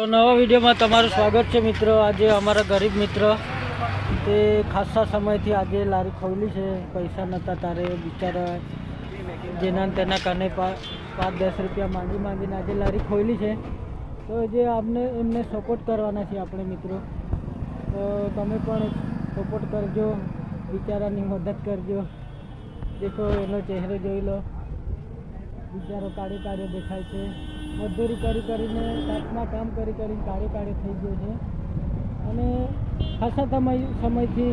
નવા વિડીયોમાં તમારું સ્વાગત છે મિત્રો। આજે અમારા ગરીબ મિત્ર તે ખાસા સમયથી આજે લારી ખોલી છે। પૈસા નહોતા તારે બિચારા જેના તેના કારણે 5-10 રૂપિયા માંગીને આજે લારી ખોલી છે। તો જે આપને એમને સપોર્ટ કરવાના છે આપણે મિત્રો। તો તમે પણ સપોર્ટ કરજો, બિચારાની મદદ કરજો। દેખો એનો ચહેરો જોઈ લો, બિચારો કાળો દેખાય છે। મજૂરી કરીને રાતના કામ કરીને કાળો થઈ ગયો છે અને ખાસા સમયથી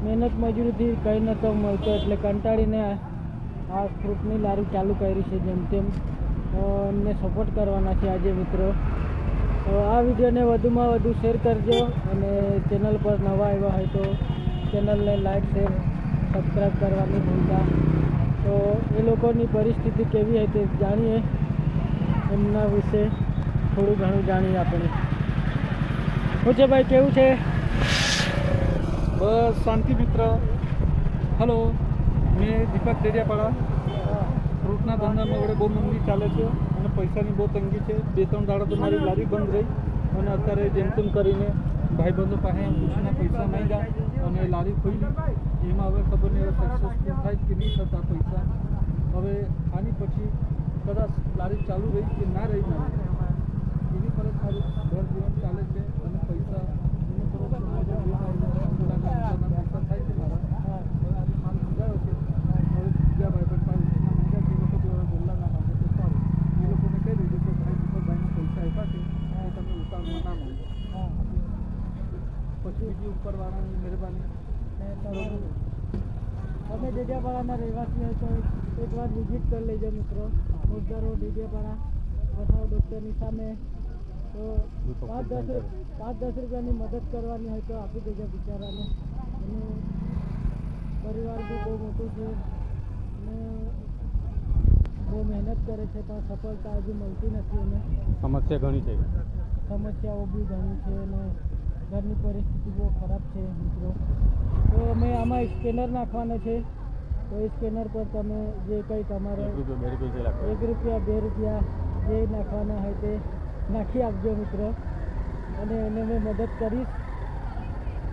મહેનત મજૂરીથી કંઈ નહોતો મળતો એટલે કંટાળીને આ ફ્રૂટની લારી ચાલુ કરી છે। જેમ તેમ એમને સપોર્ટ કરવાના છે આજે મિત્રો। તો આ વિડીયોને વધુમાં વધુ શેર કરજો અને ચેનલ પર નવા આવ્યા હોય તો ચેનલને લાઈક શેર સબસ્ક્રાઈબ કરવાની ભૂલતા। તો એ લોકોની પરિસ્થિતિ કેવી હોય તે જાણીએ, એમના વિશે થોડું ઘણું જાણીએ આપણે। શું છે ભાઈ, કેવું છે? બસ શાંતિ મિત્ર। હલો, મેં દીપક ડેડિયાપાડા। ફ્રૂટના ધંધામાં વડે બહુ મંદી ચાલે છે અને પૈસાની બહુ તંગી છે। 2-3 દાડા તો મારી લારી બંધ રહી અને અત્યારે જેમ તેમ કરીને ભાઈબંધો પાસે પૂછીને પૈસા માંગ્યા અને લારી ખોલી। એમાં હવે ખબર નહીં સક્સેસફુલ થાય કે નહીં થતા પૈસા। હવે આની પછી કદાચ લારી ચાલુ રહી કે ના રહી એની પર જ મારું ઘર જીવન ચાલે છે અને પૈસા એની પર પૈસા થાય છે મારા। હવે આજે માલ સમજાયો છે, હવે બીજા ભાઈબંધ પાસે પૈસા માંગ્યા છે, એ લોકો બી હવે બોલલા ના માંગે તો સારું। એ લોકોને કહી દીધું કે ભાઈ દીપકભાઈને પૈસા આપ્યા છે એ તમે ઉતાવળમાં ના માંગો, પછી બીજી ઉપરવાળાની મહેરબાની। તમે ડેડિયાપાડાના રહેવાસી હોય તો એકવાર વિઝિટ કરી લેજો મિત્રો। મુદ્દા રોડ ડેડિયાપાડા, વસાવ ડૉક્ટરની સામે। તો 5-10 રૂપિયાની મદદ કરવાની હોય તો આપી દેજો બિચારાને। એનું પરિવાર બી બહુ મોટું છે અને બહુ મહેનત કરે છે પણ સફળતા હજુ મળતી નથી એને। સમસ્યા ઘણી છે, સમસ્યાઓ બી ઘણી છે અને ઘરની પરિસ્થિતિ બહુ ખરાબ છે મિત્રો। તો અમે આમાં સ્કેનર નાખવાનો છે, તો એ સ્કેનર પર તમે જે કંઈ તમારે 1 રૂપિયા 2 રૂપિયા જે નાખવાના હોય તે નાખી આપજો મિત્રો અને એને મેં મદદ કરીશ।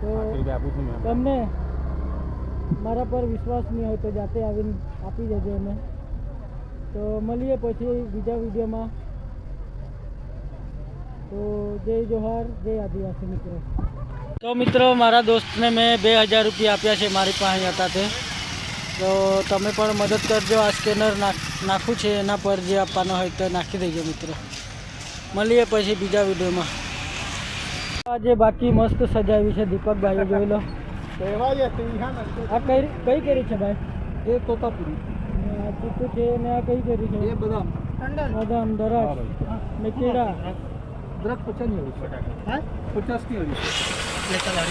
તો તમને મારા પર વિશ્વાસ નહીં હોય તો જાતે આવીને આપી દેજો એને। તો મળીએ પછી બીજા વિડીયોમાં। તો જય જોહાર, જય આદિવાસી મિત્રો। તો મિત્રો મારા દોસ્તને મેં 2000 રૂપિયા આપ્યા છે, મારી પાસે હતા તે। તો તમે પણ મદદ કરજો। આ સ્કેનર નાખું છે એના પર જે આપવાનો હોય તો નાખી દેજો મિત્રો। મળીએ પછી બીજા વિડીયોમાં। આજે બાકી મસ્ત સજાવી છે દીપકભાઈએ, જોઈ લો। આ કઈ કેરી છે ભાઈ? એ તોતાપુરી, આ ચીકુ છે અને આ કઈ કેરી છે? એ બદામ દ્રાક્ષ ને કેળા। દ્રાક્ષ 50 ની 50 ની 50।